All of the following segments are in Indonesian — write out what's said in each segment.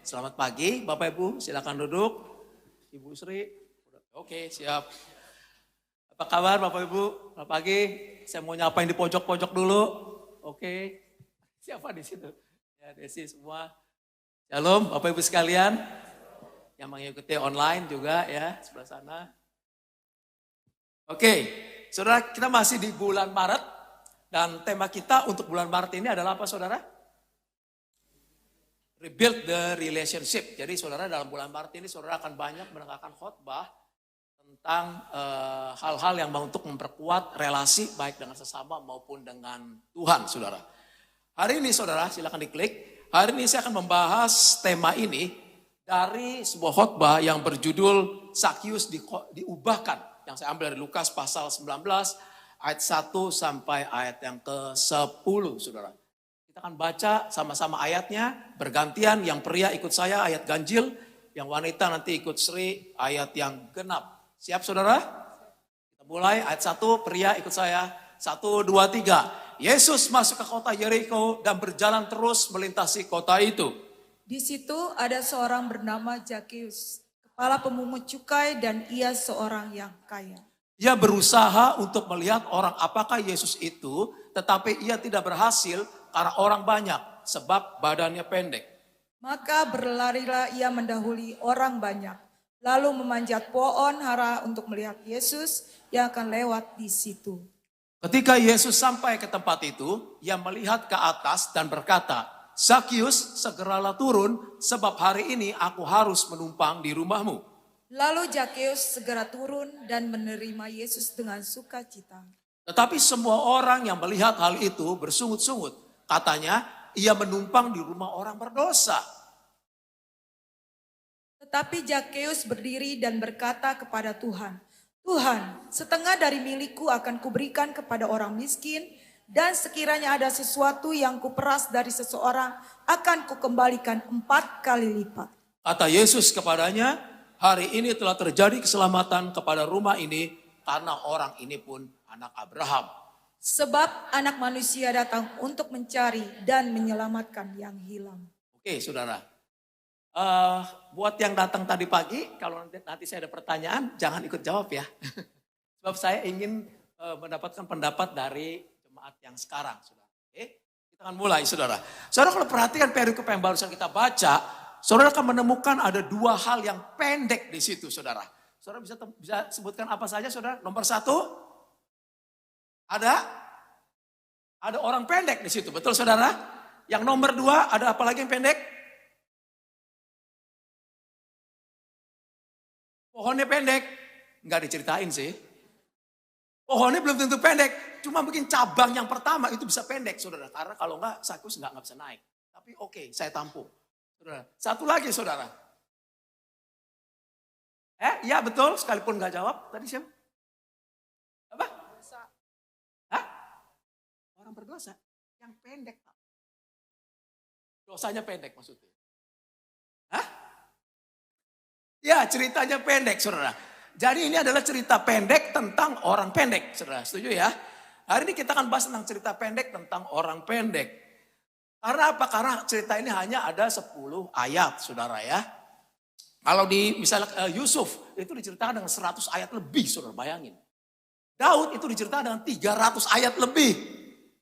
Selamat pagi Bapak Ibu, silakan duduk. Ibu Sri, oke siap. Apa kabar Bapak Ibu? Selamat pagi, saya mau nyapain di pojok-pojok dulu. Oke, siapa di situ? Ya Desi semua. Shalom Bapak Ibu sekalian, yang mengikuti online juga ya, sebelah sana. Oke, saudara kita masih di bulan Maret, dan tema kita untuk bulan Maret ini adalah apa saudara? Rebuild the relationship. Jadi saudara dalam bulan Maret ini saudara akan banyak mendengarkan khotbah tentang hal-hal yang untuk memperkuat relasi baik dengan sesama maupun dengan Tuhan saudara. Hari ini saudara silakan diklik. Hari ini saya akan membahas tema ini dari sebuah khotbah yang berjudul Sakius diubahkan. Yang saya ambil dari Lukas pasal 19 ayat 1 sampai ayat yang ke-10 saudara. Kita akan baca sama-sama ayatnya, bergantian, yang pria ikut saya ayat ganjil, yang wanita nanti ikut Sri ayat yang genap. Siap saudara? Kita mulai ayat 1, pria ikut saya, 1, 2, 3. Yesus masuk ke kota Yeriko dan berjalan terus melintasi kota itu. Di situ ada seorang bernama Zakeus, kepala pemungut cukai dan ia seorang yang kaya. Ia berusaha untuk melihat orang apakah Yesus itu, tetapi ia tidak berhasil karena orang banyak, sebab badannya pendek. Maka berlarilah ia mendahului orang banyak, lalu memanjat pohon ara untuk melihat Yesus yang akan lewat di situ. Ketika Yesus sampai ke tempat itu, ia melihat ke atas dan berkata, Zakius, segeralah turun, sebab hari ini aku harus menumpang di rumahmu. Lalu Zakeus segera turun dan menerima Yesus dengan sukacita. Tetapi semua orang yang melihat hal itu bersungut-sungut. Katanya, ia menumpang di rumah orang berdosa. Tetapi Zakeus berdiri dan berkata kepada Tuhan, Tuhan, setengah dari milikku akan kuberikan kepada orang miskin, dan sekiranya ada sesuatu yang kuperas dari seseorang, akan kukembalikan 4 kali lipat. Kata Yesus kepadanya, hari ini telah terjadi keselamatan kepada rumah ini, karena orang ini pun anak Abraham. Sebab anak manusia datang untuk mencari dan menyelamatkan yang hilang. Oke saudara, buat yang datang tadi pagi, kalau nanti saya ada pertanyaan, jangan ikut jawab ya. Sebab saya ingin mendapatkan pendapat dari jemaat yang sekarang. Saudara. Oke, kita akan mulai saudara. Saudara kalau perhatikan perikop yang barusan kita baca, saudara akan menemukan ada 2 hal yang pendek di situ saudara. Saudara bisa sebutkan apa saja saudara? Nomor 1, ada orang pendek di situ, betul saudara? Yang nomor 2, ada apa lagi yang pendek? Pohonnya pendek, nggak diceritain sih. Pohonnya belum tentu pendek, cuma mungkin cabang yang pertama itu bisa pendek saudara. Karena kalau nggak, Zakeus nggak bisa naik. Tapi oke, saya tampung. Saudara. Satu lagi saudara. Ya betul, sekalipun nggak jawab. Tadi siapa? Apa? Hah? Orang berdosa yang pendek. Dosanya pendek maksudnya. Hah? Ya ceritanya pendek saudara. Jadi ini adalah cerita pendek tentang orang pendek saudara. Setuju ya? Hari ini kita akan bahas tentang cerita pendek tentang orang pendek. Karena apa? Karena cerita ini hanya ada 10 ayat saudara ya. Kalau di misalnya Yusuf itu diceritakan dengan 100 ayat lebih saudara bayangin. Daud itu diceritakan dengan 300 ayat lebih.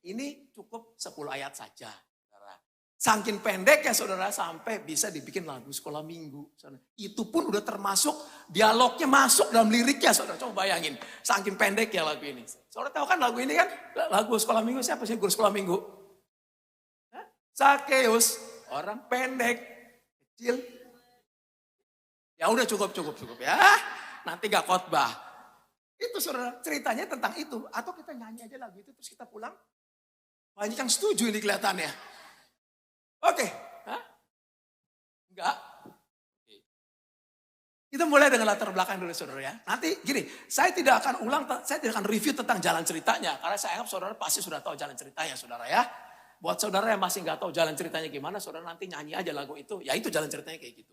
Ini cukup 10 ayat saja. Saudara. Saking pendek ya saudara sampai bisa dibikin lagu sekolah minggu. Saudara. Itu pun udah termasuk dialognya masuk dalam liriknya saudara. Coba bayangin. Saking pendek ya lagu ini. Saudara tahu kan lagu ini kan? Lagu sekolah minggu siapa sih guru sekolah minggu? Zakeus, orang pendek, kecil. Ya udah cukup ya. Nanti gak khotbah. Itu saudara ceritanya tentang itu. Atau kita nyanyi aja lagu itu terus kita pulang. Banyak yang setuju ini kelihatannya. Oke. Hah? Enggak. Oke. Kita mulai dengan latar belakang dulu saudara ya. Nanti gini, saya tidak akan review tentang jalan ceritanya. Karena saya anggap saudara pasti sudah tahu jalan ceritanya saudara ya. Buat saudara yang masih nggak tahu jalan ceritanya gimana, saudara nanti nyanyi aja lagu itu. Ya itu jalan ceritanya kayak gitu.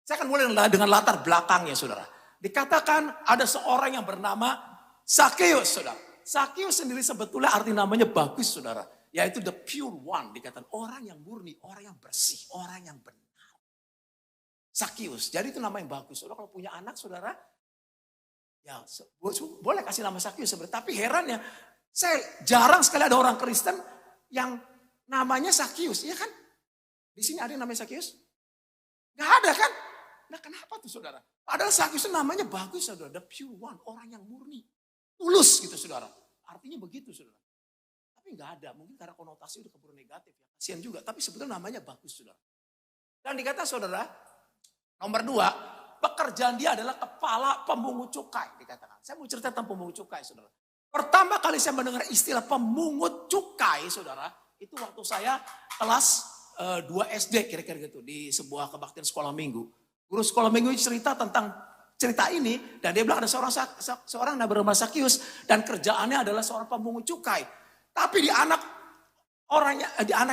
Saya akan mulai dengan latar belakangnya saudara. Dikatakan ada seorang yang bernama Zakeus saudara. Zakeus sendiri sebetulnya arti namanya bagus saudara. Yaitu the pure one. Dikatakan orang yang murni, orang yang bersih, orang yang benar. Sakius. Jadi itu nama yang bagus. Saudara kalau punya anak, saudara, ya boleh kasih nama Sakius sebenarnya. Tapi herannya, saya jarang sekali ada orang Kristen yang namanya Sakius, ya kan? Di sini ada yang namanya Sakius? Gak ada kan? Nah kenapa tuh saudara? Padahal Sakius itu namanya bagus saudara, the pure one, orang yang murni. Tulus gitu saudara. Artinya begitu saudara. Tapi gak ada, mungkin karena konotasi udah keburu negatif ya. Kasihan juga, tapi sebetulnya namanya bagus saudara. Dan dikata saudara, nomor 2, pekerjaan dia adalah kepala pemungut cukai dikatakan. Saya mau cerita tentang pemungut cukai saudara. Pertama kali saya mendengar istilah pemungut cukai saudara, itu waktu saya kelas 2 SD kira-kira gitu di sebuah kebaktian sekolah minggu. Guru sekolah minggu cerita tentang cerita ini dan dia bilang ada seorang yang bernama Sakius dan kerjaannya adalah seorang pemungut cukai. Tapi di anak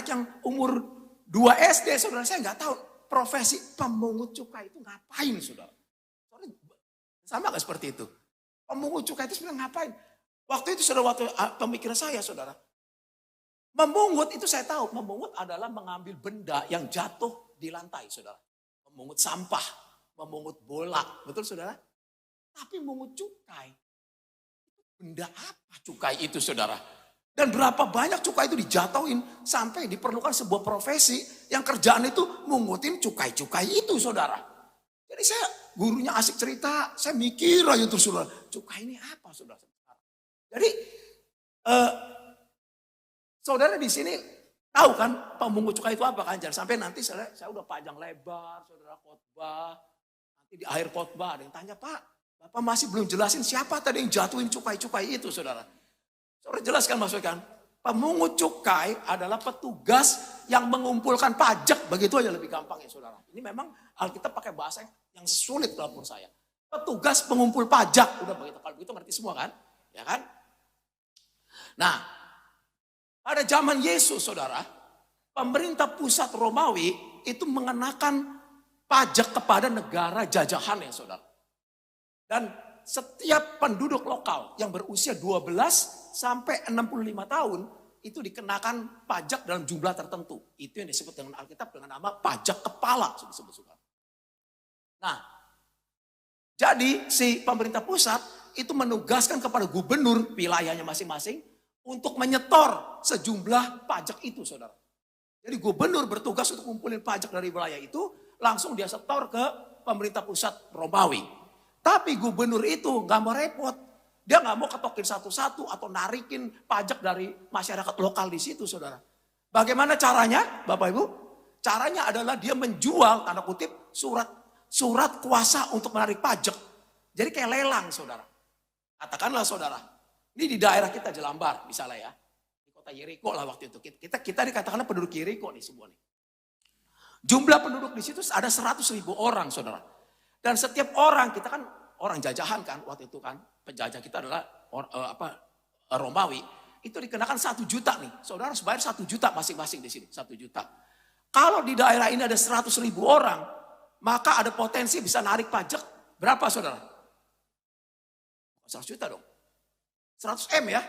yang umur 2 SD saudara, saya nggak tahu profesi pemungut cukai itu ngapain saudara. Sama nggak seperti itu? Pemungut cukai itu sebenarnya ngapain? Waktu itu saudara, waktu pemikiran saya saudara, memungut itu saya tahu, memungut adalah mengambil benda yang jatuh di lantai saudara. Memungut sampah, memungut bola, betul saudara? Tapi memungut cukai, benda apa cukai itu saudara? Dan berapa banyak cukai itu dijatuhin sampai diperlukan sebuah profesi yang kerjaan itu mungutin cukai-cukai itu saudara. Jadi saya gurunya asik cerita, saya mikir aja terus saudara, cukai ini apa saudara? Jadi saudara di sini tahu kan pemungut cukai itu apa kan? Jangan sampai nanti saya udah panjang lebar, saudara khotbah, nanti di akhir khotbah ada yang tanya, Pak, Bapak masih belum jelasin siapa tadi yang jatuhin cukai-cukai itu saudara. Saudara jelaskan maksudnya kan? Pemungut cukai adalah petugas yang mengumpulkan pajak, begitu aja lebih gampang ya saudara. Ini memang Alkitab pakai bahasa yang sulit walaupun saya. Petugas pengumpul pajak, udah begitu. Kalau begitu ngerti semua kan? Ya kan? Nah, pada zaman Yesus saudara, pemerintah pusat Romawi itu mengenakan pajak kepada negara jajahan ya saudara. Dan setiap penduduk lokal yang berusia 12 sampai 65 tahun itu dikenakan pajak dalam jumlah tertentu. Itu yang disebut dengan Alkitab dengan nama pajak kepala. Nah, jadi si pemerintah pusat itu menugaskan kepada gubernur wilayahnya masing-masing untuk menyetor sejumlah pajak itu saudara. Jadi gubernur bertugas untuk kumpulin pajak dari wilayah itu, langsung dia setor ke pemerintah pusat Romawi. Tapi gubernur itu gak mau repot. Dia gak mau ketokin satu-satu atau narikin pajak dari masyarakat lokal di situ saudara. Bagaimana caranya Bapak Ibu? Caranya adalah dia menjual tanda kutip surat kuasa untuk menarik pajak. Jadi kayak lelang saudara. Katakanlah saudara, ini di daerah kita Jelambar misalnya ya. Di kota Yeriko lah waktu itu. Kita dikatakanlah penduduk Yeriko nih semua nih. Jumlah penduduk di situ ada 100.000 orang saudara. Dan setiap orang, kita kan orang jajahan kan waktu itu kan. Penjajah kita adalah Romawi. Itu dikenakan 1 juta nih. Saudara harus bayar 1 juta masing-masing di sini. 1 juta. Kalau di daerah ini ada 100.000 orang, maka ada potensi bisa narik pajak. Berapa saudara? 100 juta dong. 100 M ya.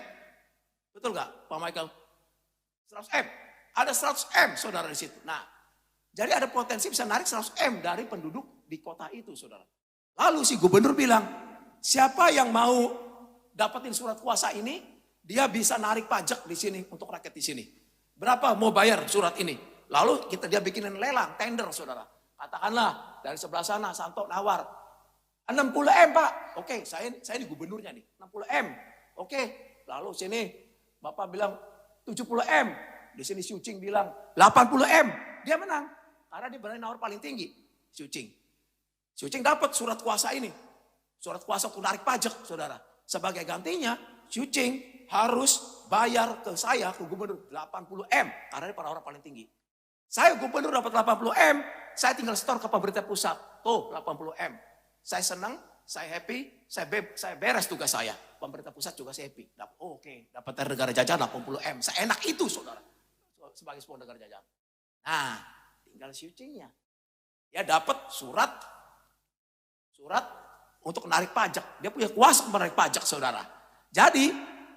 Betul gak Pak Michael? 100 M. Ada 100 M saudara di situ. Nah, jadi ada potensi bisa narik 100 M dari penduduk di kota itu saudara. Lalu si gubernur bilang, siapa yang mau dapetin surat kuasa ini, dia bisa narik pajak di sini untuk rakyat di sini. Berapa mau bayar surat ini? Lalu dia bikinin lelang, tender saudara. Katakanlah dari sebelah sana Santo nawar 60 M Pak. Oke, saya di gubernurnya nih, 60 M. Oke, lalu sini Bapak bilang 70 M. Di sini Syucing bilang 80 M. Dia menang. Karena dia berani nawar paling tinggi. Syucing dapat surat kuasa ini. Surat kuasa untuk narik pajak, saudara. Sebagai gantinya, Syucing harus bayar ke saya, ke gubernur 80 M. Karena dia orang paling tinggi. Saya gubernur dapat 80 M, saya tinggal setor ke pemerintah pusat. Tuh 80 M. Saya senang, saya happy, saya beres tugas saya. Pemerintah pusat juga saya happy. Oke, dapat dari negara jajahan 80 M. Saya enak itu, saudara. Sebagai sebuah negara jajahan. Nah, tinggal Syucingnya. Dia dapat surat untuk menarik pajak. Dia punya kuasa untuk menarik pajak, saudara. Jadi,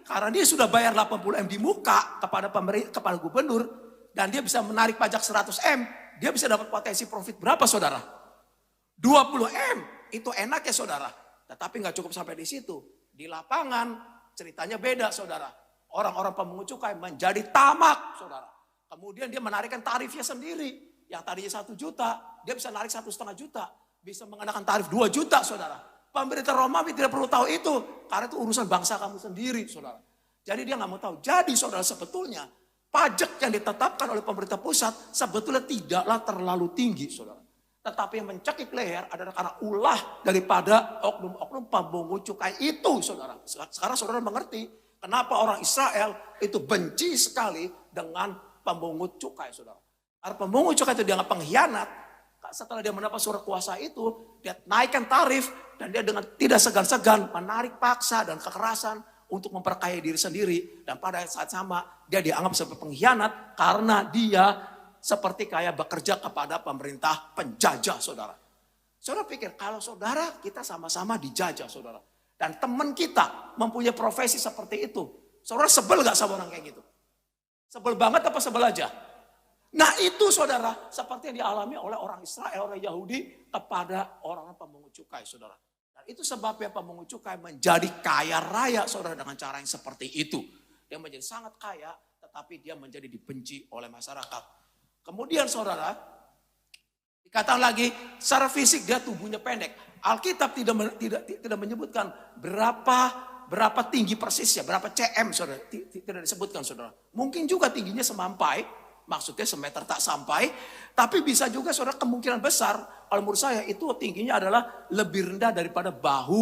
karena dia sudah bayar 80 M di muka kepada gubernur, dan dia bisa menarik pajak 100 M, dia bisa dapat potensi profit berapa, saudara? 20 M itu enak ya saudara. Tetapi nggak cukup sampai di situ. Di lapangan ceritanya beda saudara. Orang-orang pemungut cukai menjadi tamak saudara. Kemudian dia menarikkan tarifnya sendiri. Yang tadinya 1 juta, dia bisa narik 1,5 juta. Bisa mengenakan tarif 2 juta saudara. Pemerintah Romawi tidak perlu tahu itu. Karena itu urusan bangsa kamu sendiri saudara. Jadi dia nggak mau tahu. Jadi saudara sebetulnya pajak yang ditetapkan oleh pemerintah pusat sebetulnya tidaklah terlalu tinggi saudara. Tetapi yang mencekik leher adalah karena ulah daripada oknum-oknum pemungut cukai itu saudara. Sekarang saudara mengerti kenapa orang Israel itu benci sekali dengan pemungut cukai saudara. Karena pemungut cukai itu dianggap pengkhianat. Setelah dia mendapat surat kuasa itu, dia naikkan tarif dan dia dengan tidak segan-segan menarik paksa dan kekerasan untuk memperkaya diri sendiri. Dan pada saat sama dia dianggap sebagai pengkhianat karena dia seperti kayak bekerja kepada pemerintah penjajah saudara. Saudara pikir kalau saudara kita sama-sama dijajah saudara. Dan teman kita mempunyai profesi seperti itu. Saudara sebel gak sama orang kayak gitu? Sebel banget apa sebel aja? Nah itu saudara seperti yang dialami oleh orang Israel, orang Yahudi kepada orang pemungut cukai saudara. Dan itu sebabnya pemungut cukai menjadi kaya raya saudara dengan cara yang seperti itu. Dia menjadi sangat kaya tetapi dia menjadi dibenci oleh masyarakat. Kemudian saudara dikatakan lagi secara fisik dia tubuhnya pendek. Alkitab tidak menyebutkan berapa tinggi persisnya, berapa cm saudara. Tidak disebutkan saudara. Mungkin juga tingginya semampai. Maksudnya semeter tak sampai, tapi bisa juga saudara kemungkinan besar, kalau menurut saya itu tingginya adalah lebih rendah daripada bahu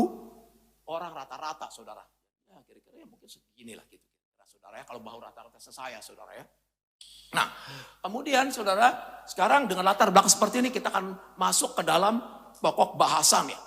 orang rata-rata saudara. Ya kira-kira ya mungkin seginilah gitu. Saudara ya, kalau bahu rata-rata saya saudara ya. Nah kemudian saudara, sekarang dengan latar belakang seperti ini kita akan masuk ke dalam pokok bahasannya.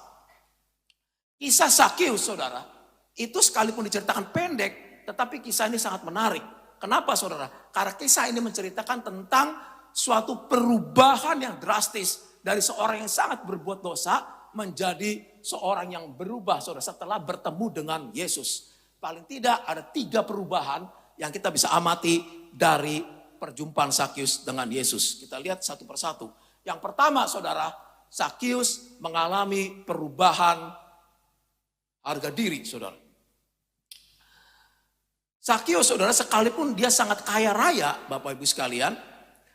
Kisah Zakius saudara, itu sekalipun diceritakan pendek, tetapi kisah ini sangat menarik. Kenapa saudara? Karena kisah ini menceritakan tentang suatu perubahan yang drastis dari seorang yang sangat berbuat dosa menjadi seorang yang berubah saudara setelah bertemu dengan Yesus. Paling tidak ada 3 perubahan yang kita bisa amati dari perjumpaan Zakius dengan Yesus. Kita lihat satu persatu. Yang pertama saudara, Zakius mengalami perubahan harga diri saudara. Zakius saudara sekalipun dia sangat kaya raya Bapak Ibu sekalian.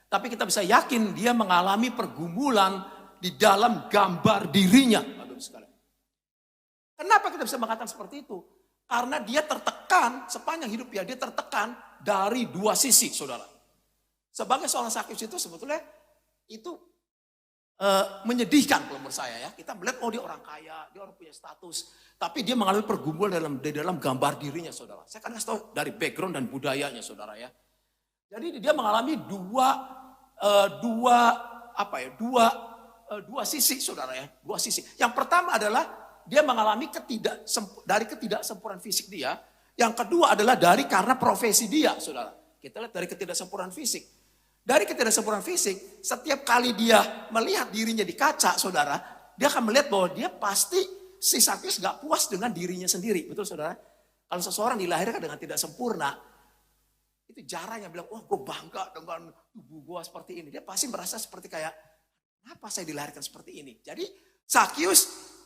Tapi kita bisa yakin dia mengalami pergumulan di dalam gambar dirinya Bapak Ibu sekalian. Kenapa kita bisa mengatakan seperti itu? Karena dia tertekan sepanjang hidup dia tertekan dari 2 sisi saudara. Sebagai seorang Zakius itu sebetulnya itu menyedihkan kalau menurut saya ya. Kita melihat dia orang kaya, dia orang punya status. Tapi dia mengalami pergumulan di dalam gambar dirinya saudara. Saya akan kasih tahu dari background dan budayanya saudara ya. Jadi dia mengalami dua sisi saudara ya. 2 sisi. Yang pertama adalah dia mengalami dari ketidaksempurnaan fisik dia. Yang kedua adalah karena profesi dia saudara. Kita lihat dari ketidaksempurnaan fisik. Dari ketidaksempurnaan fisik, setiap kali dia melihat dirinya di kaca, saudara, dia akan melihat bahwa dia pasti si Zakius gak puas dengan dirinya sendiri. Betul saudara? Kalau seseorang dilahirkan dengan tidak sempurna, itu jarang yang bilang, wah gue bangga dengan tubuh gue seperti ini. Dia pasti merasa seperti kayak, kenapa saya dilahirkan seperti ini? Jadi Zakius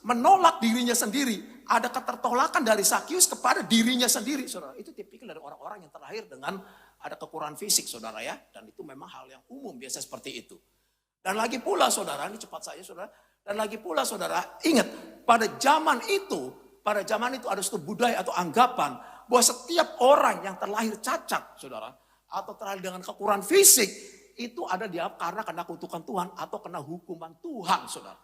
menolak dirinya sendiri. Ada ketertolakan dari Zakius kepada dirinya sendiri, saudara. Itu tipikal dari orang-orang yang terlahir dengan ada kekurangan fisik saudara ya. Dan itu memang hal yang umum biasa seperti itu. Dan lagi pula saudara, ini cepat saja saudara. Dan lagi pula saudara, ingat pada zaman itu ada suatu budaya atau anggapan bahwa setiap orang yang terlahir cacat saudara. Atau terlahir dengan kekurangan fisik, itu ada dianggap karena kena kutukan Tuhan atau kena hukuman Tuhan saudara.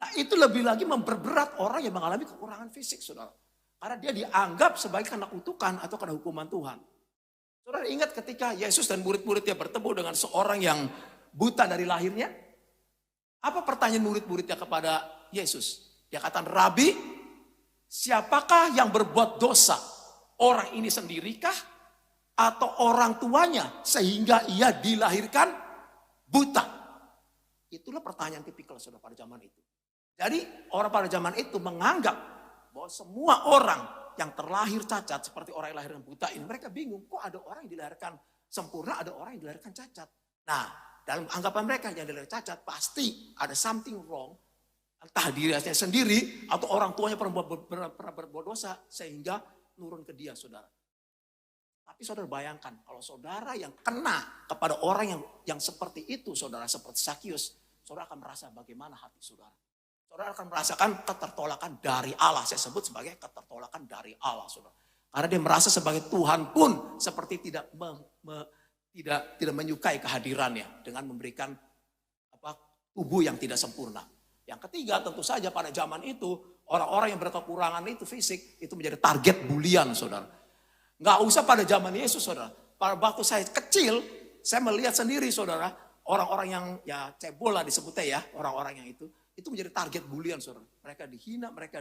Nah itu lebih lagi memperberat orang yang mengalami kekurangan fisik saudara. Karena dia dianggap sebagai kena kutukan atau kena hukuman Tuhan. Saudara ingat ketika Yesus dan murid-muridnya bertemu dengan seorang yang buta dari lahirnya? Apa pertanyaan murid-muridnya kepada Yesus? Dia katakan, Rabi, siapakah yang berbuat dosa? Orang ini sendirikah? Atau orang tuanya sehingga ia dilahirkan buta? Itulah pertanyaan tipikal saudara pada zaman itu. Jadi orang pada zaman itu menganggap bahwa semua orang yang terlahir cacat seperti orang yang lahir dengan buta ini, mereka bingung. Kok ada orang yang dilahirkan sempurna, ada orang yang dilahirkan cacat. Nah dalam anggapan mereka yang dilihat cacat, pasti ada something wrong. Entah dirinya sendiri atau orang tuanya pernah berbuat dosa sehingga nurun ke dia, saudara. Tapi saudara bayangkan kalau saudara yang kena kepada orang yang seperti itu, saudara, seperti Sakius, saudara akan merasa bagaimana hati saudara. Saudara akan merasakan ketertolakan dari Allah. Saya sebut sebagai ketertolakan dari Allah, saudara. Karena dia merasa sebagai Tuhan pun seperti tidak menyukai kehadirannya dengan memberikan tubuh yang tidak sempurna. Yang ketiga tentu saja pada zaman itu orang-orang yang berkekurangan itu fisik itu menjadi target bulian, saudara. Nggak usah pada zaman Yesus, saudara. Pada waktu saya kecil, saya melihat sendiri, saudara, orang-orang yang ya cebol lah disebutnya ya, orang-orang yang itu menjadi target bulian, saudara. Mereka dihina, mereka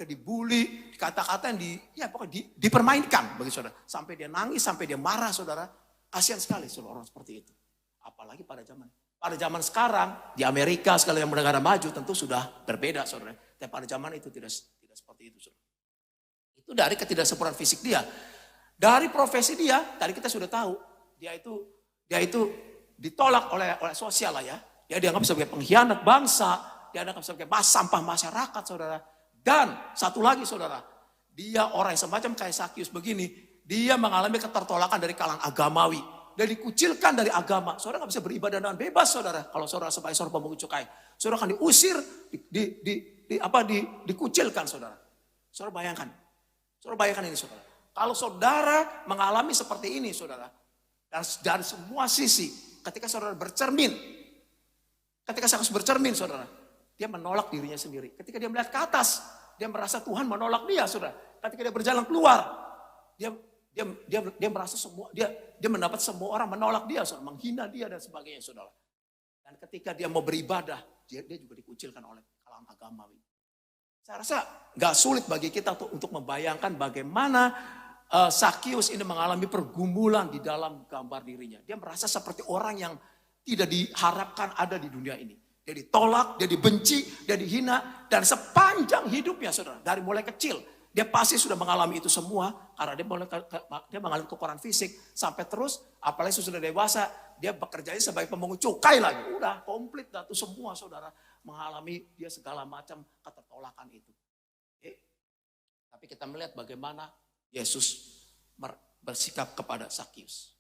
dibully, kata-kata yang dipermainkan bagi saudara. Sampai dia nangis, sampai dia marah, saudara. Kasihan sekali saudara orang seperti itu. Apalagi pada zaman sekarang di Amerika sekali yang negara maju tentu sudah berbeda, saudara. Tapi pada zaman itu tidak seperti itu, saudara. Itu dari ketidaksempurnaan fisik dia. Dari profesi dia, tadi kita sudah tahu, dia itu ditolak oleh sosial lah ya. Dia dianggap sebagai pengkhianat bangsa, dia dianggap sebagai sampah masyarakat, saudara. Dan satu lagi, saudara, dia orang yang semacam kayak Sakius begini, dia mengalami ketertolakan dari kalangan agamawi. Dia dikucilkan dari agama. Saudara nggak bisa beribadah dengan bebas, saudara. Kalau saudara sebagai seorang pemungut cukai, saudara akan diusir, dikucilkan, saudara. Saudara bayangkan ini, saudara. Kalau saudara mengalami seperti ini, saudara, dan dari semua sisi, ketika saudara bercermin, saudara, dia menolak dirinya sendiri. Ketika dia melihat ke atas, dia merasa Tuhan menolak dia, saudara. Ketika dia berjalan keluar, dia merasa dia mendapat semua orang menolak dia, saudara, menghina dia dan sebagainya, saudara. Dan ketika dia mau beribadah, dia juga dikucilkan oleh kalangan agamawi. Saya rasa gak sulit bagi kita untuk membayangkan bagaimana Sakius ini mengalami pergumulan di dalam gambar dirinya. Dia merasa seperti orang yang tidak diharapkan ada di dunia ini. Dia ditolak, dia dibenci, dia dihina. Dan sepanjang hidupnya, saudara, dari mulai kecil, dia pasti sudah mengalami itu semua. Karena dia mengalami kekurangan fisik. Sampai terus, apalagi sudah dewasa, dia bekerjanya sebagai pemungut cukai lagi. Udah komplit dah itu semua, saudara. Mengalami dia segala macam ketertolakan itu. Tapi kita melihat bagaimana Yesus bersikap kepada Sakius.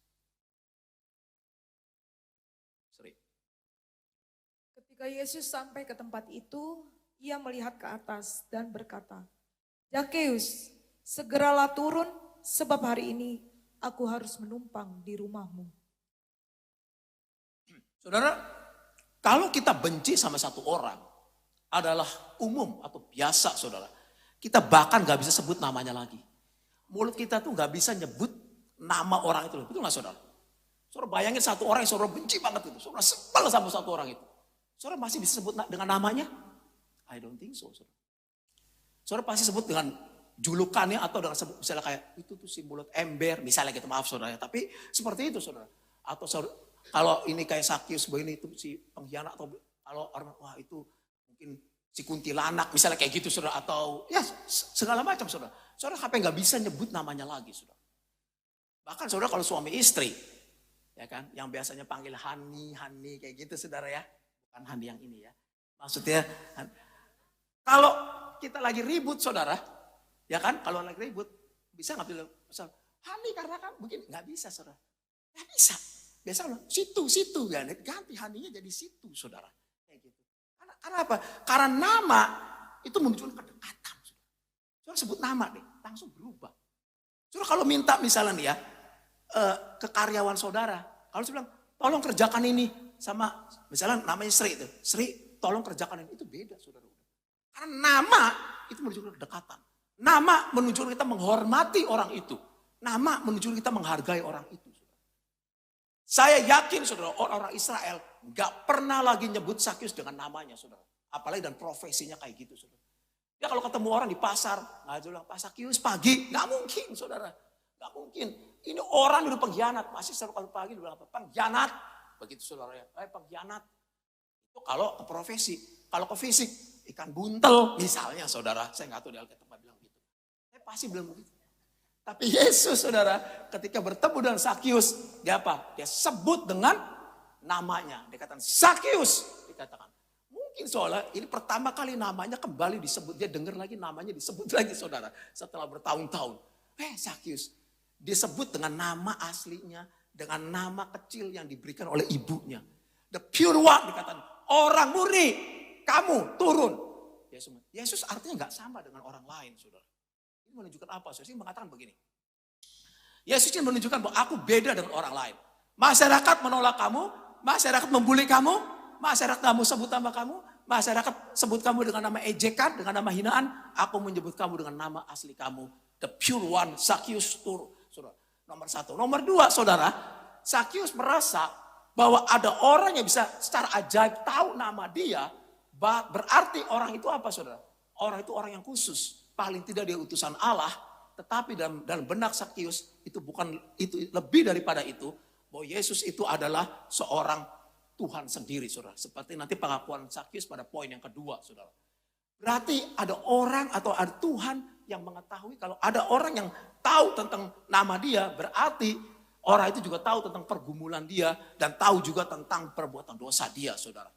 Ketika Yesus sampai ke tempat itu, ia melihat ke atas dan berkata, "Zakeus, segeralah turun sebab hari ini aku harus menumpang di rumahmu." Saudara, kalau kita benci sama satu orang adalah umum atau biasa, saudara. Kita bahkan gak bisa sebut namanya lagi. Mulut kita tuh gak bisa nyebut nama orang itu. Betul gak, saudara? Saudara bayangin satu orang yang saudara benci banget itu. Saudara sebel sama satu orang itu. Saudara masih bisa sebut dengan namanya? I don't think so, saudara. Saudara pasti sebut dengan julukannya atau dengan sebut, misalnya kayak itu tuh si mulut ember, misalnya gitu, maaf saudara. Tapi seperti itu, saudara. Atau saudara, kalau ini kayak Sakius begini itu si pengkhianat, atau kalau orang wah itu mungkin si kuntilanak, misalnya kayak gitu, saudara. Atau ya segala macam, saudara. Saudara sampai nggak bisa nyebut namanya lagi, saudara. Bahkan saudara kalau suami istri, ya kan, yang biasanya panggil Hani kayak gitu, saudara ya. Bukan Hani yang ini ya. Maksudnya, kalau kita lagi ribut, saudara, ya kan, kalau lagi ribut, bisa nggak bilang, Hani karena kan begini, nggak bisa, saudara. Nggak bisa. Biasanya situ, ya, ganti Haninya jadi situ, saudara. Kayak gitu. Karena apa? Karena nama itu menunjukkan kedekatan. Saudara sebut nama nih, langsung berubah. Saudara kalau minta misalnya nih ya, ke karyawan saudara, kalau saya bilang, tolong kerjakan ini sama, misalnya namanya Sri itu, Sri tolong kerjakan ini, itu beda, saudara. Karena nama itu menunjukkan kedekatan. Nama menunjukkan kita menghormati orang itu. Nama menunjukkan kita menghargai orang itu. Saya yakin, saudara, orang-orang Israel gak pernah lagi nyebut Sakius dengan namanya, saudara. Apalagi dan profesinya kayak gitu, saudara. Ya kalau ketemu orang di pasar, gak bilang, Pak Sakius pagi. Gak mungkin, saudara. Gak mungkin. Ini orang udah pengkhianat. Masih selalu pagi dia bilang apa? Pengkhianat. Begitu, saudara ya. Pengkhianat. Itu kalau ke profesi. Kalau ke fisik, ikan buntel misalnya, saudara. Saya gak tahu di Alkitab bilang gitu. Saya pasti bilang begitu. Tapi Yesus, saudara, ketika bertemu dengan Sakius, dia apa? Dia sebut dengan namanya. Dikatakan Sakius, dikatakan. Mungkin soalnya ini pertama kali namanya kembali disebut. Dia dengar lagi namanya disebut lagi saudara. Setelah bertahun-tahun. Sakius. Disebut dengan nama aslinya. Dengan nama kecil yang diberikan oleh ibunya. The pure one dikatakan. Orang murni. Kamu turun. Yesus artinya nggak sama dengan orang lain saudara. Ini menunjukkan apa? Yesus mengatakan begini. Yesus ini menunjukkan bahwa aku beda dengan orang lain. Masyarakat menolak kamu. Masyarakat membuli kamu. Masyarakat kamu sebut nama kamu. Masyarakat sebut kamu dengan nama ejekan, dengan nama hinaan. Aku menyebut kamu dengan nama asli kamu. The pure one, Sakius turun. Saudara, nomor 1. Nomor 2, saudara. Sakius merasa bahwa ada orang yang bisa secara ajaib tahu nama dia. Berarti orang itu apa saudara? Orang itu orang yang khusus. Paling tidak dia utusan Allah. Tetapi dalam benak Sakius itu lebih daripada itu. Bahwa Yesus itu adalah seorang Tuhan sendiri, saudara. Seperti nanti pengakuan Sakius pada poin yang kedua, saudara. Berarti ada orang atau ada Tuhan yang mengetahui kalau ada orang yang tahu tentang nama dia, berarti orang itu juga tahu tentang pergumulan dia dan tahu juga tentang perbuatan dosa dia, saudara.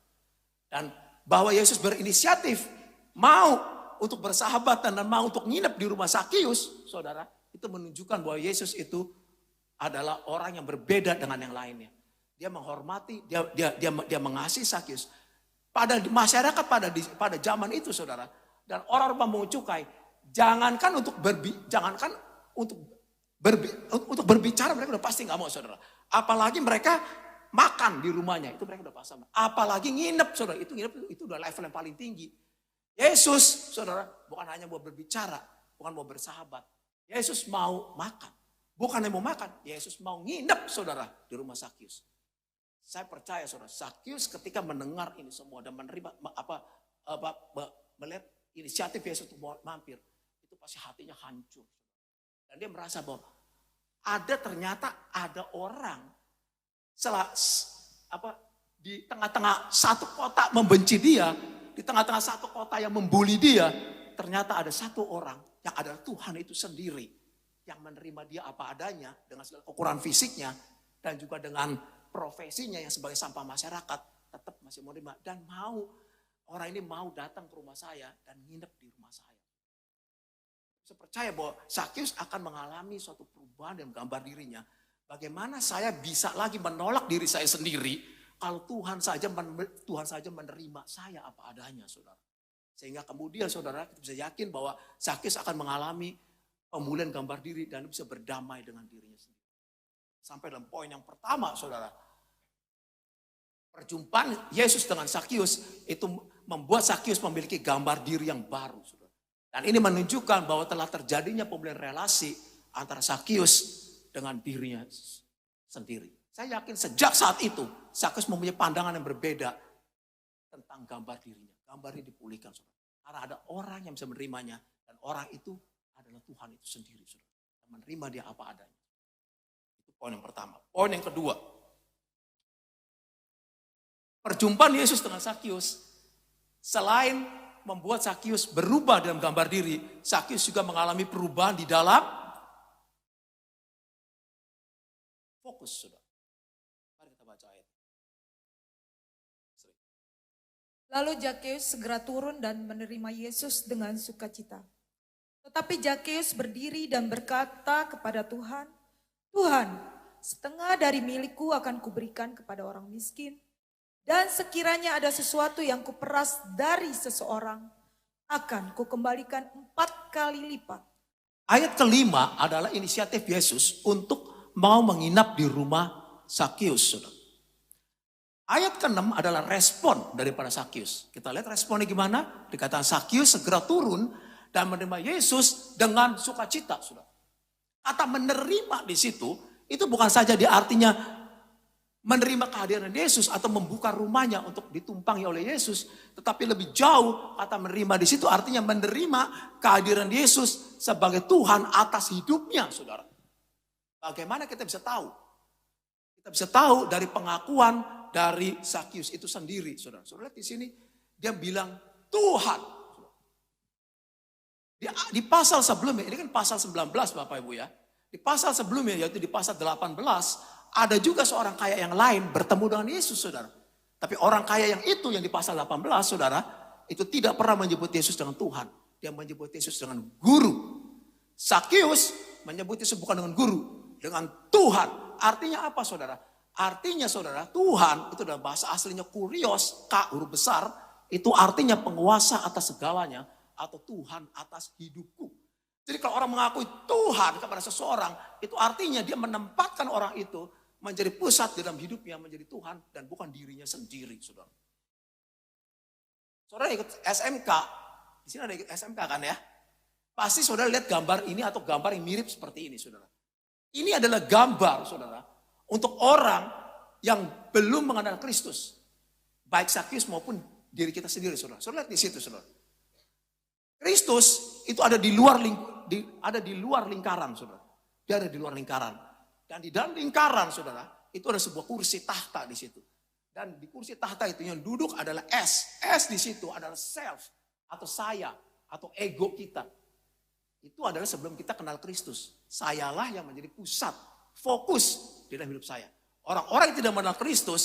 Dan bahwa Yesus berinisiatif mau untuk bersahabat dan mau untuk nginep di rumah Sakius, saudara, itu menunjukkan bahwa Yesus itu adalah orang yang berbeda dengan yang lainnya. Dia menghormati, dia mengasihi Sakius. Pada masyarakat pada zaman itu saudara, dan orang-orang memungut cukai, jangankan untuk berbicara mereka udah pasti nggak mau saudara. Apalagi mereka makan di rumahnya, itu mereka udah pasti. Apalagi nginep saudara, itu udah level yang paling tinggi. Yesus saudara bukan hanya mau berbicara, bukan mau bersahabat. Yesus mau makan, bukan hanya mau makan, Yesus mau nginep saudara di rumah Sakius. Saya percaya saudara, Sakius ketika mendengar ini semua dan menerima melihat inisiatif Yesus untuk mampir, itu pasti hatinya hancur. Dan dia merasa bahwa ternyata ada orang di tengah-tengah satu kota membenci dia, di tengah-tengah satu kota yang membuli dia, ternyata ada satu orang yang adalah Tuhan itu sendiri yang menerima dia apa adanya dengan segala kekurangan fisiknya dan juga dengan profesinya yang sebagai sampah masyarakat, tetap masih mau terima dan orang ini mau datang ke rumah saya dan nginep di rumah saya. Saya percaya bahwa Sakius akan mengalami suatu perubahan dan gambar dirinya. Bagaimana saya bisa lagi menolak diri saya sendiri kalau Tuhan saja menerima saya apa adanya, saudara. Sehingga kemudian saudara kita bisa yakin bahwa Sakius akan mengalami pemulihan gambar diri dan bisa berdamai dengan dirinya sendiri. Sampai dalam poin yang pertama, saudara. Perjumpaan Yesus dengan Sakius itu membuat Sakius memiliki gambar diri yang baru, saudara. Dan ini menunjukkan bahwa telah terjadinya pemulihan relasi antara Sakius dengan dirinya sendiri. Saya yakin sejak saat itu, Sakius mempunyai pandangan yang berbeda tentang gambar dirinya. Gambarnya dipulihkan, saudara. Karena ada orang yang bisa menerimanya dan orang itu adalah Tuhan itu sendiri, saudara. Yang menerima dia apa adanya. Poin yang pertama. Poin yang kedua. Perjumpaan Yesus dengan Sakius. Selain membuat Sakius berubah dalam gambar diri. Sakius juga mengalami perubahan di dalam fokus. Saudara. Mari kita baca ayat. Lalu Sakius segera turun dan menerima Yesus dengan sukacita. Tetapi Sakius berdiri dan berkata kepada Tuhan, Tuhan, setengah dari milikku akan kuberikan kepada orang miskin. Dan sekiranya ada sesuatu yang kuperas dari seseorang, akan kukembalikan 4 kali lipat. Ayat kelima adalah inisiatif Yesus untuk mau menginap di rumah Sakius. Ayat ke-6 adalah respon daripada Sakius. Kita lihat responnya gimana. Dikatakan Sakius segera turun dan menerima Yesus dengan sukacita. Kata menerima di situ, itu bukan saja di artinya menerima kehadiran Yesus atau membuka rumahnya untuk ditumpangi oleh Yesus. Tetapi lebih jauh kata menerima di situ artinya menerima kehadiran Yesus sebagai Tuhan atas hidupnya, saudara. Bagaimana kita bisa tahu? Kita bisa tahu dari pengakuan dari Sakius itu sendiri, saudara. Saudara lihat di sini, dia bilang Tuhan. Di pasal sebelumnya, ini kan pasal 19 Bapak Ibu ya. Di pasal sebelumnya yaitu di pasal 18 ada juga seorang kaya yang lain bertemu dengan Yesus, saudara. Tapi orang kaya yang itu yang di pasal 18, saudara, itu tidak pernah menyebut Yesus dengan Tuhan. Dia menyebut Yesus dengan guru. Sakius menyebut Yesus bukan dengan guru, dengan Tuhan. Artinya apa, saudara? Artinya, saudara, Tuhan itu dalam bahasa aslinya kurios, K huruf besar, itu artinya penguasa atas segalanya atau Tuhan atas hidupku. Jadi kalau orang mengakui Tuhan kepada seseorang, itu artinya dia menempatkan orang itu menjadi pusat dalam hidupnya, menjadi Tuhan dan bukan dirinya sendiri, saudara. Saudara ikut SMK, di sini ada ikut SMK kan ya? Pasti saudara lihat gambar ini atau gambar yang mirip seperti ini, saudara. Ini adalah gambar, saudara, untuk orang yang belum mengenal Kristus. Baik Sakius maupun diri kita sendiri, saudara. Saudara lihat di situ, saudara. Kristus itu ada di luar lingkaran, saudara. Dia ada di luar lingkaran. Dan di dalam lingkaran, saudara, itu ada sebuah kursi tahta di situ. Dan di kursi tahta itu yang duduk adalah S. S di situ adalah self atau saya atau ego kita. Itu adalah sebelum kita kenal Kristus. Sayalah yang menjadi pusat, fokus di dalam hidup saya. Orang-orang yang tidak mengenal Kristus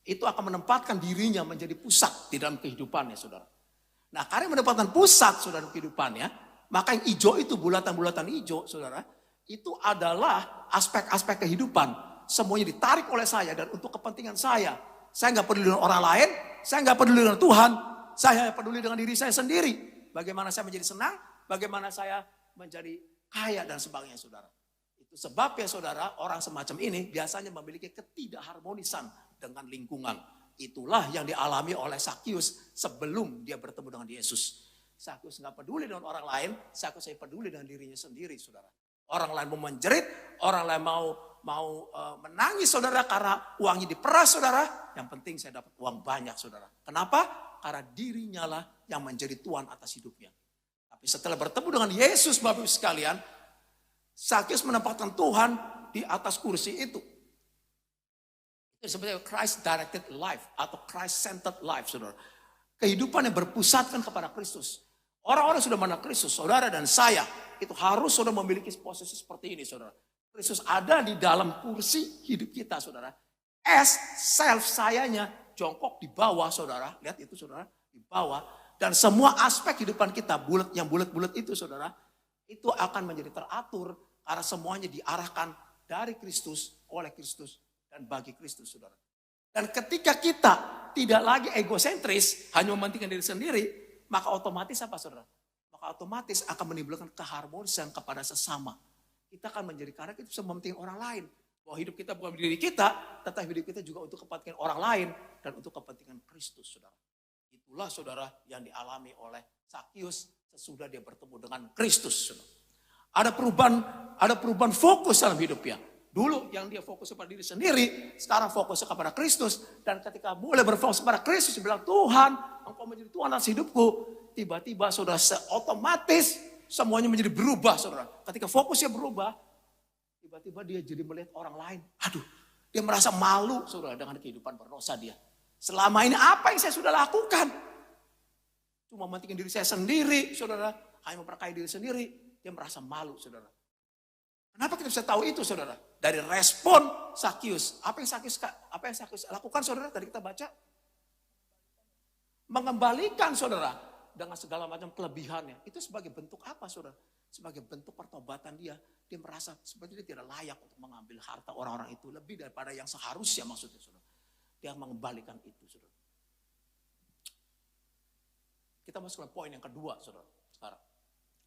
itu akan menempatkan dirinya menjadi pusat di dalam kehidupannya, saudara. Nah, karena menempatkan pusat, saudara, kehidupannya, maka yang hijau itu, bulatan-bulatan hijau, saudara, itu adalah aspek-aspek kehidupan. Semuanya ditarik oleh saya dan untuk kepentingan saya. Saya nggak peduli dengan orang lain, saya nggak peduli dengan Tuhan, saya hanya peduli dengan diri saya sendiri. Bagaimana saya menjadi senang, bagaimana saya menjadi kaya dan sebagainya, saudara. Itu sebabnya, saudara, orang semacam ini biasanya memiliki ketidakharmonisan dengan lingkungan. Itulah yang dialami oleh Sakius sebelum dia bertemu dengan Yesus. Sakius nggak peduli dengan orang lain, Sakius saya peduli dengan dirinya sendiri, saudara. Orang lain mau menjerit, orang lain mau menangis, saudara, karena uangnya diperas, saudara. Yang penting saya dapat uang banyak, saudara. Kenapa? Karena dirinya lah yang menjadi Tuhan atas hidupnya. Tapi setelah bertemu dengan Yesus, Bapak Ibu sekalian, Sakius menempatkan Tuhan di atas kursi itu. Itu disebutnya Christ-directed life atau Christ-centered life, saudara. Kehidupan yang berpusatkan kepada Kristus. Orang-orang sudah mengenal Kristus, saudara dan saya, itu harus saudara memiliki posisi seperti ini, saudara. Kristus ada di dalam kursi hidup kita, saudara. S, self, sayanya, jongkok di bawah, saudara. Lihat itu, saudara, di bawah. Dan semua aspek kehidupan kita, yang bulat-bulat itu, saudara, itu akan menjadi teratur karena semuanya diarahkan dari Kristus, oleh Kristus, dan bagi Kristus, saudara. Dan ketika kita tidak lagi egosentris, hanya mementingkan diri sendiri, maka otomatis apa, saudara? Maka otomatis akan menimbulkan keharmonisan kepada sesama. Kita akan menjadi, karena kita bisa mementingkan orang lain. Bahwa hidup kita bukan diri kita, tetapi hidup kita juga untuk kepentingan orang lain dan untuk kepentingan Kristus, saudara. Itulah, saudara, yang dialami oleh Sakius sesudah dia bertemu dengan Kristus, saudara. Ada perubahan fokus dalam hidupnya. Dulu yang dia fokus kepada diri sendiri, sekarang fokusnya kepada Kristus. Dan ketika mulai berfokus kepada Kristus, dia bilang, Tuhan, Engkau menjadi Tuhan atas hidupku. Tiba-tiba, saudara, otomatis semuanya menjadi berubah, saudara. Ketika fokusnya berubah, tiba-tiba dia jadi melihat orang lain. Aduh, dia merasa malu, saudara, dengan kehidupan berdosa dia. Selama ini apa yang saya sudah lakukan? Cuma mementingkan diri saya sendiri, saudara. Hanya memperkaya diri sendiri, dia merasa malu, saudara. Kenapa kita bisa tahu itu, saudara? Dari respon Sakius. Apa yang Sakius lakukan, saudara? Tadi kita baca. Mengembalikan, saudara, dengan segala macam kelebihannya. Itu sebagai bentuk apa, saudara? Sebagai bentuk pertobatan dia. Dia merasa seperti dia tidak layak untuk mengambil harta orang-orang itu. Lebih daripada yang seharusnya, maksudnya, saudara. Dia mengembalikan itu, saudara. Kita masuk ke poin yang kedua, saudara. Sekarang.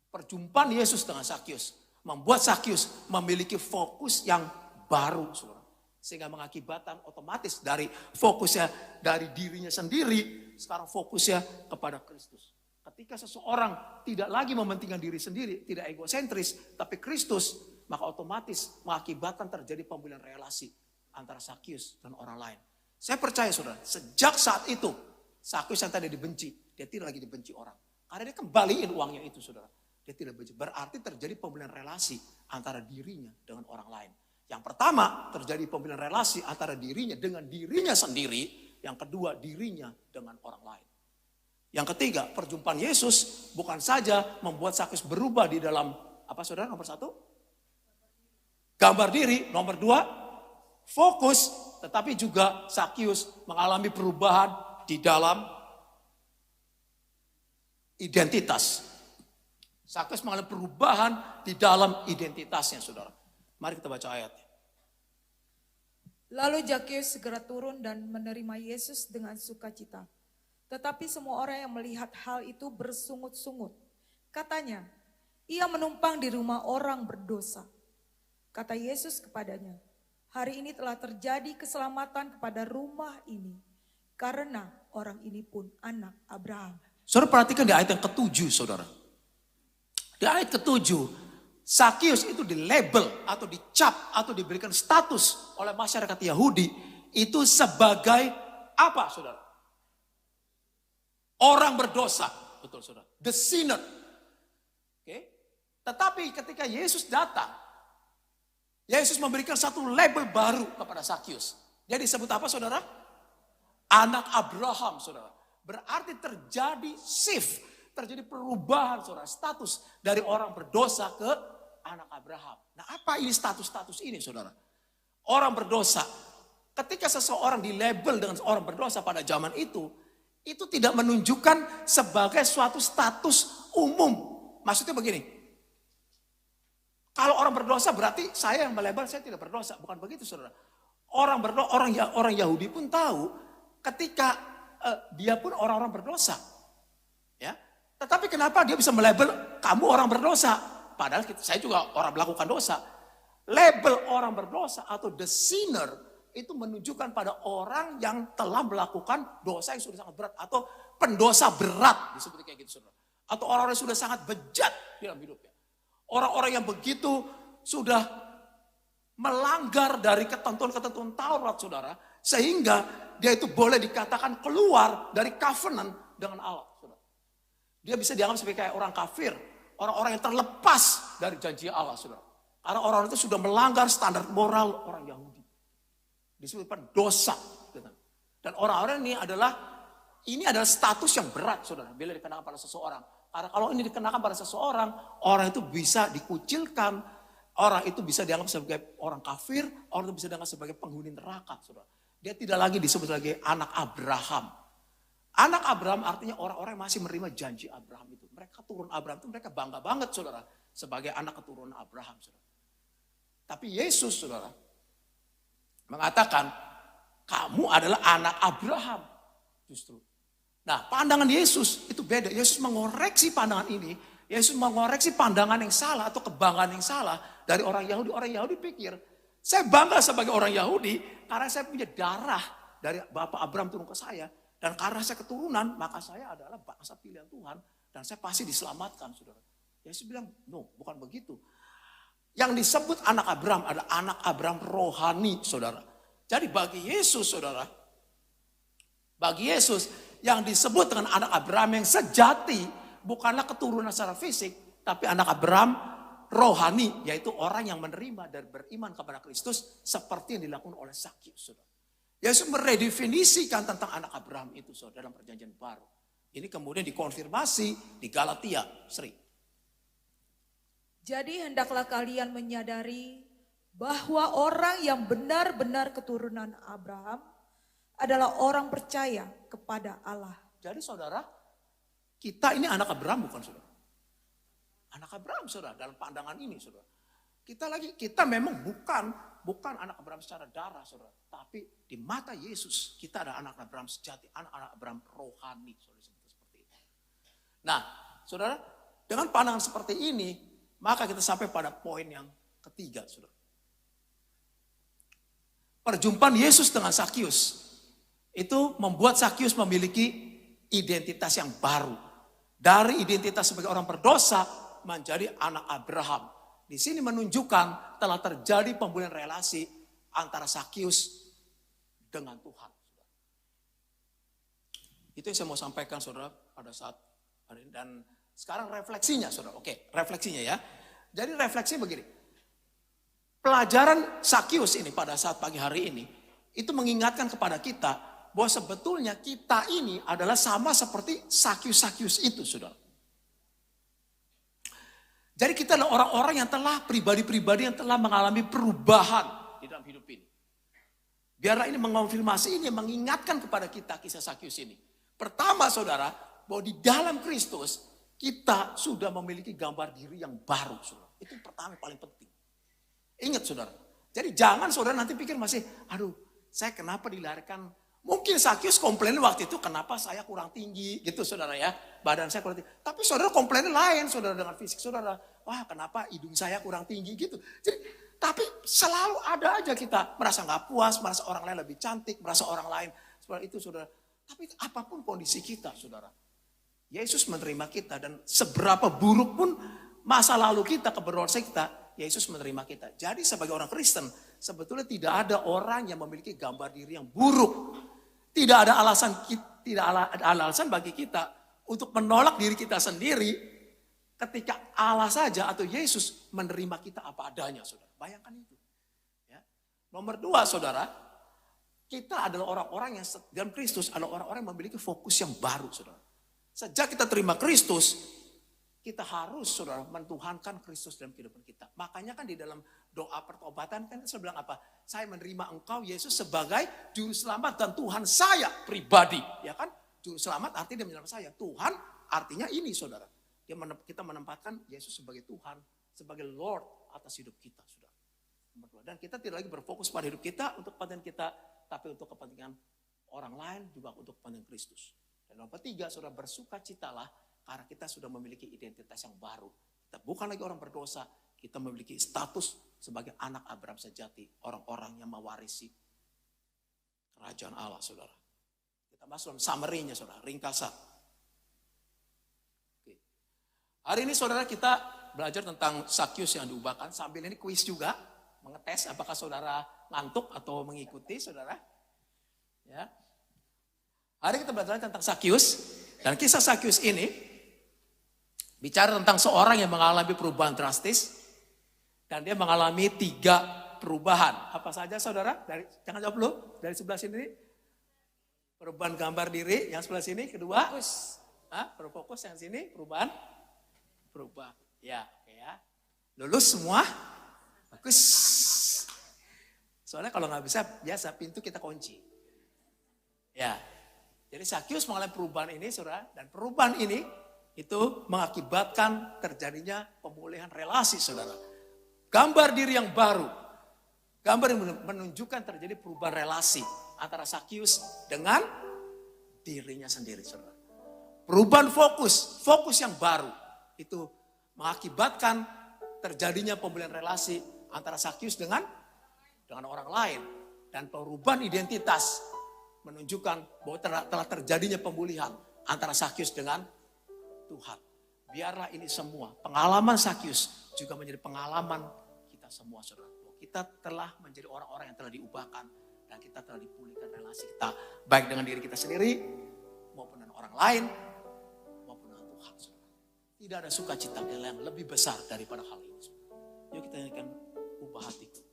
Perjumpaan Yesus dengan Sakius membuat Sakius memiliki fokus yang baru, saudara. Sehingga mengakibatkan otomatis dari fokusnya dari dirinya sendiri, sekarang fokusnya kepada Kristus. Ketika seseorang tidak lagi mementingkan diri sendiri, tidak egosentris, tapi Kristus, maka otomatis mengakibatkan terjadi pembulian relasi antara Sakius dan orang lain. Saya percaya, saudara, sejak saat itu, Sakius yang tadi dibenci, dia tidak lagi dibenci orang. Karena dia kembaliin uangnya itu, saudara. Dia tidak benci. Berarti terjadi pembulian relasi antara dirinya dengan orang lain. Yang pertama, terjadi pembulian relasi antara dirinya dengan dirinya sendiri. Yang kedua, dirinya dengan orang lain. Yang ketiga, perjumpaan Yesus bukan saja membuat Sakius berubah di dalam, apa, saudara, nomor satu? Gambar diri. Nomor dua, fokus, tetapi juga Sakius mengalami perubahan di dalam identitas. Sakius mengalami perubahan di dalam identitasnya, saudara. Mari kita baca ayatnya. Lalu Zakheus segera turun dan menerima Yesus dengan sukacita. Tetapi semua orang yang melihat hal itu bersungut-sungut. Katanya, ia menumpang di rumah orang berdosa. Kata Yesus kepadanya, hari ini telah terjadi keselamatan kepada rumah ini, karena orang ini pun anak Abraham. Saudara perhatikan di ayat yang ke-7, saudara. Di ayat ke-7, Sakius itu dilabel atau dicap atau diberikan status oleh masyarakat Yahudi itu sebagai apa, saudara? Orang berdosa, betul saudara. The sinner. Oke. Tetapi ketika Yesus datang, Yesus memberikan satu label baru kepada Sakius. Dia disebut apa, saudara? Anak Abraham, saudara. Berarti terjadi shift, terjadi perubahan, saudara, status dari orang berdosa ke anak Abraham. Nah, apa ini status-status ini, saudara? Orang berdosa. Ketika seseorang dilabel dengan orang berdosa pada zaman itu tidak menunjukkan sebagai suatu status umum. Maksudnya begini, kalau orang berdosa berarti saya yang melabel, saya tidak berdosa. Bukan begitu, saudara. Orang Yahudi pun tahu ketika dia pun orang-orang berdosa. Ya. Tetapi kenapa dia bisa melabel kamu orang berdosa? Padahal saya juga orang melakukan dosa. Label orang berdosa atau the sinner itu menunjukkan pada orang yang telah melakukan dosa yang sudah sangat berat. Atau pendosa berat disebut kayak gitu, saudara. Atau orang-orang yang sudah sangat bejat dalam hidupnya. Orang-orang yang begitu sudah melanggar dari ketentuan-ketentuan Taurat, saudara. Sehingga dia itu boleh dikatakan keluar dari covenant dengan Allah, saudara. Dia bisa dianggap sebagai kayak orang kafir. Orang-orang yang terlepas dari janji Allah, saudara. Karena orang-orang itu sudah melanggar standar moral orang Yahudi. Disebut pendosa. Dan orang-orang ini adalah status yang berat, saudara. Bila dikenakan pada seseorang. Karena kalau ini dikenakan pada seseorang, orang itu bisa dikucilkan. Orang itu bisa dianggap sebagai orang kafir. Orang itu bisa dianggap sebagai penghuni neraka, saudara. Dia tidak lagi disebut sebagai anak Abraham. Anak Abraham artinya orang-orang yang masih menerima janji Abraham itu. Mereka turun Abraham itu mereka bangga banget, saudara. Sebagai anak keturunan Abraham, saudara. Tapi Yesus, saudara, mengatakan kamu adalah anak Abraham. Justru. Nah, pandangan Yesus itu beda. Yesus mengoreksi pandangan ini. Yesus mengoreksi pandangan yang salah atau kebanggaan yang salah dari orang Yahudi. Orang Yahudi pikir, saya bangga sebagai orang Yahudi karena saya punya darah dari Bapak Abraham turun ke saya. Dan karena saya keturunan, maka saya adalah bangsa pilihan Tuhan. Dan saya pasti diselamatkan, saudara. Yesus bilang, no, bukan begitu. Yang disebut anak Abraham adalah anak Abraham rohani, saudara. Jadi bagi Yesus, saudara. Bagi Yesus, yang disebut dengan anak Abraham yang sejati, bukanlah keturunan secara fisik, tapi anak Abraham rohani, yaitu orang yang menerima dan beriman kepada Kristus, seperti yang dilakukan oleh Sakius, saudara. Yesus meredefinisikan tentang anak Abraham itu, saudara, dalam perjanjian baru. Ini kemudian dikonfirmasi di Galatia, Sri. Jadi hendaklah kalian menyadari bahwa orang yang benar-benar keturunan Abraham adalah orang percaya kepada Allah. Jadi saudara, kita ini anak Abraham bukan, saudara? Anak Abraham, saudara, dalam pandangan ini, saudara. Kita memang bukan anak Abraham secara darah, saudara. Tapi di mata Yesus, kita adalah anak Abraham sejati, anak Abraham rohani, saudara, seperti itu. Nah, saudara, dengan pandangan seperti ini, maka kita sampai pada poin yang ketiga, saudara. Perjumpaan Yesus dengan Sakius itu membuat Sakius memiliki identitas yang baru. Dari identitas sebagai orang berdosa menjadi anak Abraham. Di sini menunjukkan telah terjadi pemulihan relasi antara Sakius dengan Tuhan. Itu yang saya mau sampaikan, saudara, pada saat hari ini. Dan sekarang refleksinya, saudara. Oke, refleksinya ya. Jadi refleksinya begini. Pelajaran Sakius ini pada saat pagi hari ini, itu mengingatkan kepada kita bahwa sebetulnya kita ini adalah sama seperti Sakius-Sakius itu, saudara. Jadi kita adalah orang-orang yang telah pribadi-pribadi yang telah mengalami perubahan di dalam hidup ini. Biarlah ini mengonfirmasi ini, mengingatkan kepada kita kisah Sakyus ini. Pertama saudara, bahwa di dalam Kristus kita sudah memiliki gambar diri yang baru. Saudara. Itu pertama paling penting. Ingat saudara. Jadi jangan saudara nanti pikir masih, aduh saya kenapa dilahirkan. Mungkin Sakyus komplain waktu itu kenapa saya kurang tinggi gitu saudara ya. Badan saya kurang tinggi. Tapi saudara komplain lain saudara dengan fisik saudara. Wah kenapa hidung saya kurang tinggi gitu. Jadi, tapi selalu ada aja kita merasa gak puas, merasa orang lain lebih cantik, merasa orang lain seperti itu saudara. Tapi apapun kondisi kita saudara. Yesus menerima kita dan seberapa buruk pun masa lalu kita, keberdosa kita, Yesus menerima kita. Jadi sebagai orang Kristen sebetulnya tidak ada orang yang memiliki gambar diri yang buruk. Tidak ada alasan bagi kita untuk menolak diri kita sendiri ketika Allah saja atau Yesus menerima kita apa adanya, saudara. Bayangkan itu. Ya. Nomor 2, saudara, kita adalah orang-orang yang dalam Kristus adalah orang-orang yang memiliki fokus yang baru, saudara. Sejak kita terima Kristus, kita harus, saudara, mentuhankan Kristus dalam kehidupan kita. Makanya kan di dalam doa pertobatan kan saya bilang apa? Saya menerima Engkau Yesus sebagai juru selamat dan Tuhan saya pribadi, ya kan? Juru selamat artinya dia menyelamatkan saya. Tuhan artinya ini, saudara. Kita menempatkan Yesus sebagai Tuhan, sebagai Lord atas hidup kita, saudara. Dan kita tidak lagi berfokus pada hidup kita untuk kepentingan kita, tapi untuk kepentingan orang lain juga untuk kepentingan Kristus. Dan nomor 3, saudara, bersukacitalah karena kita sudah memiliki identitas yang baru. Kita bukan lagi orang berdosa, kita memiliki status sebagai anak Abraham sejati, orang-orang yang mewarisi kerajaan Allah, saudara. Kita masuk dalam summary-nya, saudara, ringkasan. Oke. Hari ini, saudara, kita belajar tentang Sakyus yang diubahkan. Sambil ini kuis juga, mengetes apakah saudara ngantuk atau mengikuti, saudara. Ya. Hari kita belajar tentang Sakyus, dan kisah Sakyus ini bicara tentang seorang yang mengalami perubahan drastis dan dia mengalami 3 perubahan. Apa saja saudara? Jangan jawab dulu. Dari sebelah sini. Perubahan gambar diri. Yang sebelah sini. Kedua. Berfokus yang sini. Perubahan. Berubah. Ya. Oke ya. Lulus semua. Bagus. Soalnya kalau nggak bisa biasa pintu kita kunci. Ya. Jadi Sakyus mengalami perubahan ini saudara. Dan perubahan ini itu mengakibatkan terjadinya pemulihan relasi, saudara. Gambar diri yang baru. Gambar yang menunjukkan terjadi perubahan relasi antara Sakyus dengan dirinya sendiri, saudara. Perubahan fokus yang baru. Itu mengakibatkan terjadinya pemulihan relasi antara Sakyus dengan orang lain. Dan perubahan identitas menunjukkan bahwa telah terjadinya pemulihan antara Sakyus dengan Tuhan. Biarlah ini semua pengalaman Sakyus juga menjadi pengalaman kita semua, saudara. Kita telah menjadi orang-orang yang telah diubahkan dan kita telah dipulihkan relasi kita baik dengan diri kita sendiri maupun dengan orang lain maupun dengan Tuhan, saudara. Tidak ada sukacita yang lebih besar daripada hal ini, saudara. Yuk kita nyanyikan ubah hatiku.